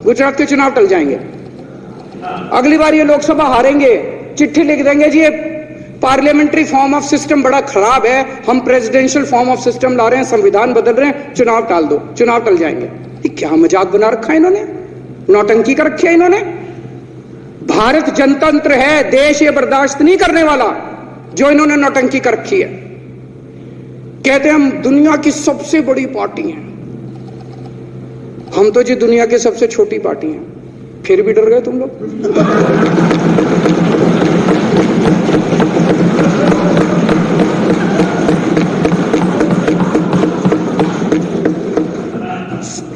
गुजरात के चुनाव टल जाएंगे। अगली बार ये लोकसभा हारेंगे, चिट्ठी लिख देंगे जी ये पार्लियामेंट्री फॉर्म ऑफ सिस्टम बड़ा खराब है, हम प्रेसिडेंशियल फॉर्म ऑफ सिस्टम ला रहे हैं, संविधान बदल रहे हैं, चुनाव टाल दो, चुनाव टल जाएंगे। ये क्या मजाक बना रखा है इन्होंने, नौटंकी कर रखी है इन्होंने। भारत जनतंत्र है, देश ये बर्दाश्त नहीं करने वाला जो इन्होंने नौटंकी कर रखी है। कहते हैं हम दुनिया की सबसे बड़ी पार्टी हैं, हम तो जी दुनिया की सबसे छोटी पार्टी हैं, फिर भी डर गए तुम लोग।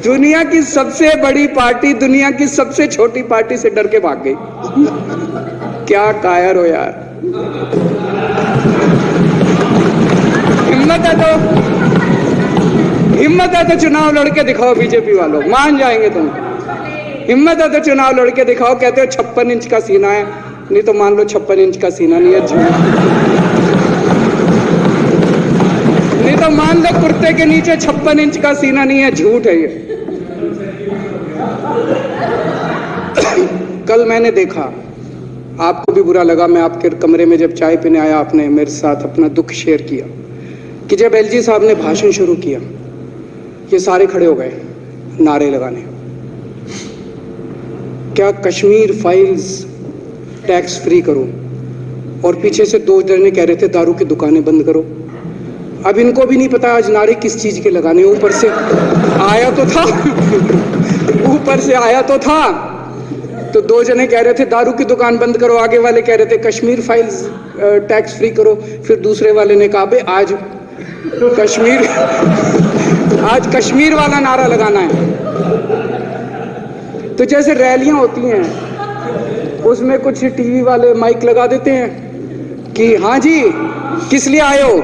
दुनिया की सबसे बड़ी पार्टी दुनिया की सबसे छोटी पार्टी से डर के भाग गई। क्या कायर हो यार, हिम्मत है तो चुनाव लड़के दिखाओ बीजेपी वालों, मान जाएंगे तुम। हिम्मत है तो चुनाव लड़के दिखाओ। कहते हो 56 इंच का सीना है, नहीं तो मान लो 56 इंच का सीना नहीं है, नहीं तो मान लो कुर्ते के नीचे 56 इंच का सीना नहीं है, झूठ है ये। कल मैंने देखा, आपको भी बुरा लगा, मैं आपके कमरे में जब चाय पीने आया आपने मेरे साथ अपना दुख शेयर किया कि जब एलजी साहब ने भाषण शुरू किया ये सारे खड़े हो गए नारे लगाने। क्या कश्मीर फाइल्स टैक्स फ्री करो, और पीछे से 2 जने कह रहे थे दारू की दुकानें बंद करो। अब इनको भी नहीं पता आज नारे किस चीज के लगाने। ऊपर से आया तो था ऊपर से आया तो था, तो 2 जने कह रहे थे दारू की दुकान बंद करो, आगे वाले कह रहे थे कश्मीर फाइल्स टैक्स फ्री करो, फिर दूसरे वाले ने कहा आज कश्मीर वाला नारा लगाना है। तो जैसे रैलियां होती हैं उसमें कुछ टीवी वाले माइक लगा देते हैं कि हाँ जी किस लिए आए हो,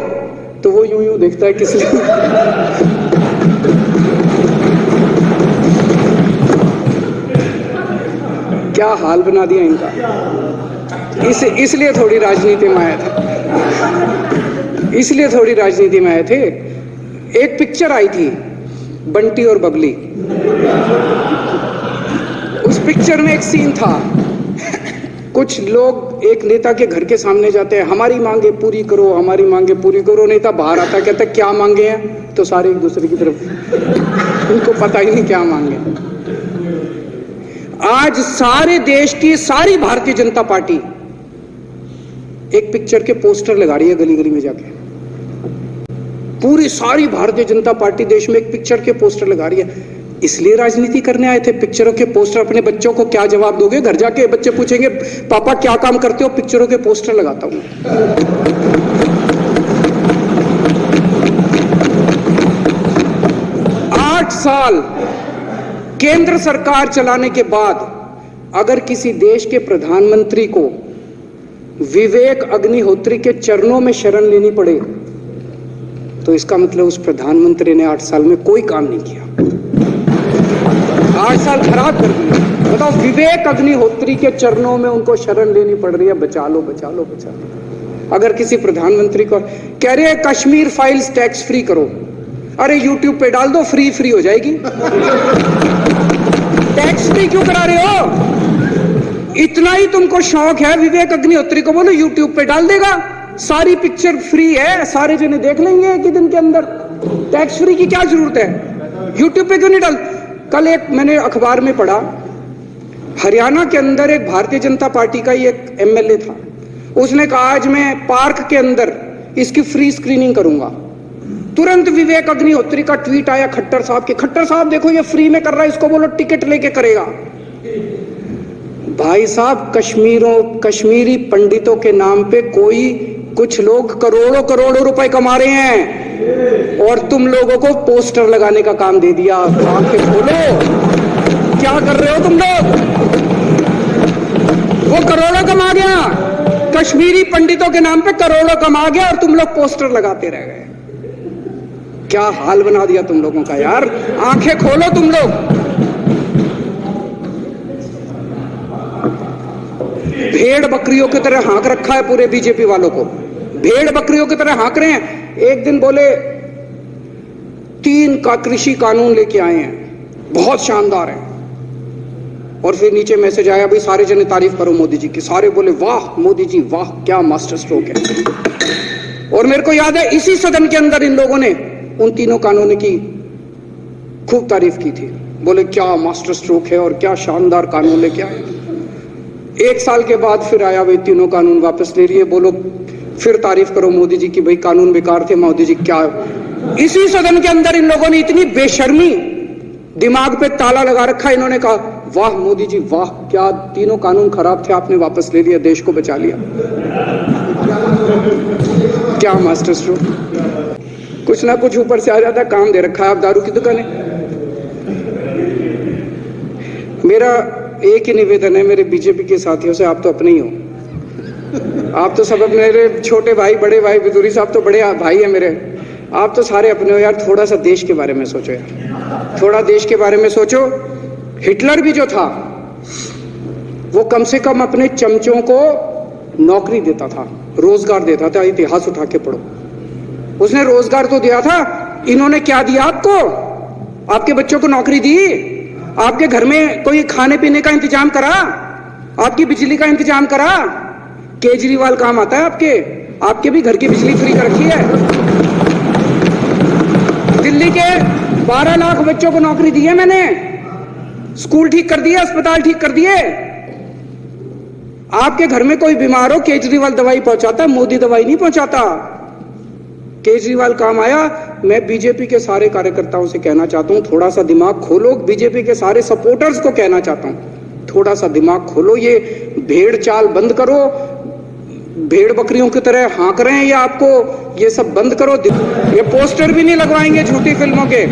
तो वो यूं यूं देखता है किस लिए। क्या हाल बना दिया इनका। इसलिए थोड़ी राजनीति में आया था, इसलिए थोड़ी राजनीति में आए थे। एक पिक्चर आई थी बंटी और बबली, उस पिक्चर में एक सीन था, कुछ लोग एक नेता के घर के सामने जाते हैं, हमारी मांगे पूरी करो, हमारी मांगे पूरी करो। नेता बाहर आता कहता है क्या मांगे हैं, तो सारे एक दूसरे की तरफ, उनको पता ही नहीं क्या मांगे। आज सारे देश की सारी भारतीय जनता पार्टी एक पिक्चर के पोस्टर लगा रही है गली गली में जाके। पूरी सारी भारतीय जनता पार्टी देश में एक पिक्चर के पोस्टर लगा रही है। इसलिए राजनीति करने आए थे, पिक्चरों के पोस्टर। अपने बच्चों को क्या जवाब दोगे? घर जाके बच्चे पूछेंगे पापा क्या काम करते हो? पिक्चरों के पोस्टर लगाता हूं। 8 साल केंद्र सरकार चलाने के बाद अगर किसी देश के प्रधानमंत्री को विवेक अग्निहोत्री के चरणों में शरण लेनी पड़े तो इसका मतलब उस प्रधानमंत्री ने 8 साल में कोई काम नहीं किया। 8 साल खराब कर दिए। बताओ, विवेक अग्निहोत्री के चरणों में उनको शरण लेनी पड़ रही है, बचा लो बचा लो बचा लो। अगर किसी प्रधानमंत्री को कह रहे हैं कश्मीर फाइल्स टैक्स फ्री करो, अरे यूट्यूब पे डाल दो, फ्री हो जाएगी। टैक्स फ्री क्यों करा रहे हो? इतना ही तुमको शौक है, विवेक अग्निहोत्री को बोलो यूट्यूब पे डाल देगा, सारी पिक्चर फ्री है, सारे जने देख लेंगे एक ही दिन के अंदर। टैक्स फ्री की क्या जरूरत है? यूट्यूब पे क्यों नहीं डाल? कल एक मैंने अखबार में पढ़ा, हरियाणा के अंदर एक भारतीय जनता पार्टी का ही एक एमएलए था, उसने कहा आज मैं पार्क के अंदर इसकी फ्री स्क्रीनिंग करूंगा। तुरंत विवेक अग्निहोत्री का ट्वीट आया खट्टर साहब के, खट्टर साहब देखो ये फ्री में कर रहा है, इसको बोलो टिकट लेके करेगा। भाई साहब, कश्मीरी पंडितों के नाम पे कुछ लोग करोड़ों रुपए कमा रहे हैं और तुम लोगों को पोस्टर लगाने का काम दे दिया। आंखें खोलो, क्या कर रहे हो तुम लोग? वो करोड़ों कमा गया, कश्मीरी पंडितों के नाम पे करोड़ों कमा गया और तुम लोग पोस्टर लगाते रह गए। क्या हाल बना दिया तुम लोगों का यार। आंखें खोलो तुम लोग। भेड़ बकरियों की तरह हाँक रखा है पूरे बीजेपी वालों को, भेड़ बकरियों की तरह हाँक रहे हैं। एक दिन बोले 3 का कृषि कानून लेके आए हैं, बहुत शानदार है। और फिर नीचे मैसेज आया, भाई सारे जने तारीफ करो मोदी जी की। सारे बोले वाह मोदी जी वाह, क्या मास्टर स्ट्रोक है। और मेरे को याद है इसी सदन के अंदर इन लोगों ने उन तीनों कानूनों की खूब तारीफ की थी, बोले क्या मास्टर स्ट्रोक है और क्या शानदार कानून लेके आए। 1 साल के बाद फिर आया, भाई तीनों कानून वापस ले लिए, बोलो फिर तारीफ करो मोदी जी की, भाई कानून बेकार थे मोदी जी क्या। इसी सदन के अंदर इन लोगों ने इतनी बेशर्मी, दिमाग पे ताला लगा रखा, इन्होंने कहा वाह मोदी जी वाह, क्या तीनों कानून खराब थे आपने वापस ले लिया, देश को बचा लिया। क्या मास्टर स्ट्रोक, कुछ ना कुछ ऊपर से आ जाता, काम दे रखा है, आप दारू की दुकान है। मेरा एक ही निवेदन है मेरे बीजेपी के साथियों से, आप तो अपने ही हो, आप तो सब मेरे छोटे भाई बड़े भाई, बिदुरी साहब तो बड़े भाई है मेरे, आप तो सारे अपने हो यार। थोड़ा सा देश के बारे में सोचो यार, थोड़ा देश के बारे में सोचो। हिटलर भी जो था वो कम से कम अपने चमचों को नौकरी देता था, रोजगार देता था। इतिहास उठा के पढ़ो, उसने रोजगार तो दिया था। इन्होंने क्या दिया आपको? आपके बच्चों को नौकरी दी, आपके घर में कोई खाने पीने का इंतजाम करा, आपकी बिजली का इंतजाम करा। केजरीवाल काम आता है आपके भी घर की बिजली फ्री कर रखी है। दिल्ली के 12 लाख बच्चों को नौकरी दी है मैंने, स्कूल ठीक कर दिए, अस्पताल ठीक कर दिए। आपके घर में कोई बीमार हो, केजरीवाल दवाई पहुंचाता, मोदी दवाई नहीं पहुंचाता। केजरीवाल काम आया। मैं बीजेपी के सारे कार्यकर्ताओं से कहना चाहता हूं, थोड़ा सा दिमाग खोलो। बीजेपी के सारे सपोर्टर्स को कहना चाहता हूं, थोड़ा सा दिमाग खोलो। ये भेड़ चाल बंद करो, भेड़ बकरियों की तरह हाँक रहे हैं ये आपको, ये सब बंद करो। ये पोस्टर भी नहीं लगवाएंगे झूठी फिल्मों के,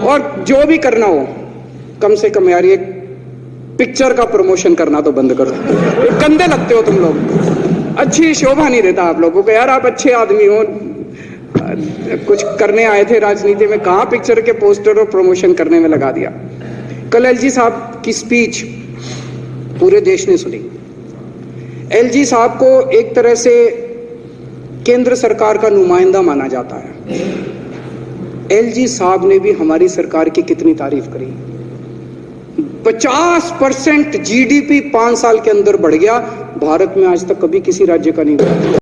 और जो भी करना हो कम से कम यार ये पिक्चर का प्रमोशन करना तो बंद करो। गंदे लगते हो तुम लोग, अच्छी शोभा नहीं देता आप लोगों को यार। आप अच्छे आदमी हो, कुछ करने आए थे राजनीति में, कहां पिक्चर के पोस्टर और प्रमोशन करने में लगा दिया। कल एलजी साहब की स्पीच पूरे देश ने सुनी। एलजी साहब को एक तरह से केंद्र सरकार का नुमाइंदा माना जाता है। एलजी साहब ने भी हमारी सरकार की कितनी तारीफ करी। 50% जीडीपी 5 साल के अंदर बढ़ गया। भारत में आज तक कभी किसी राज्य का नहीं हुआ।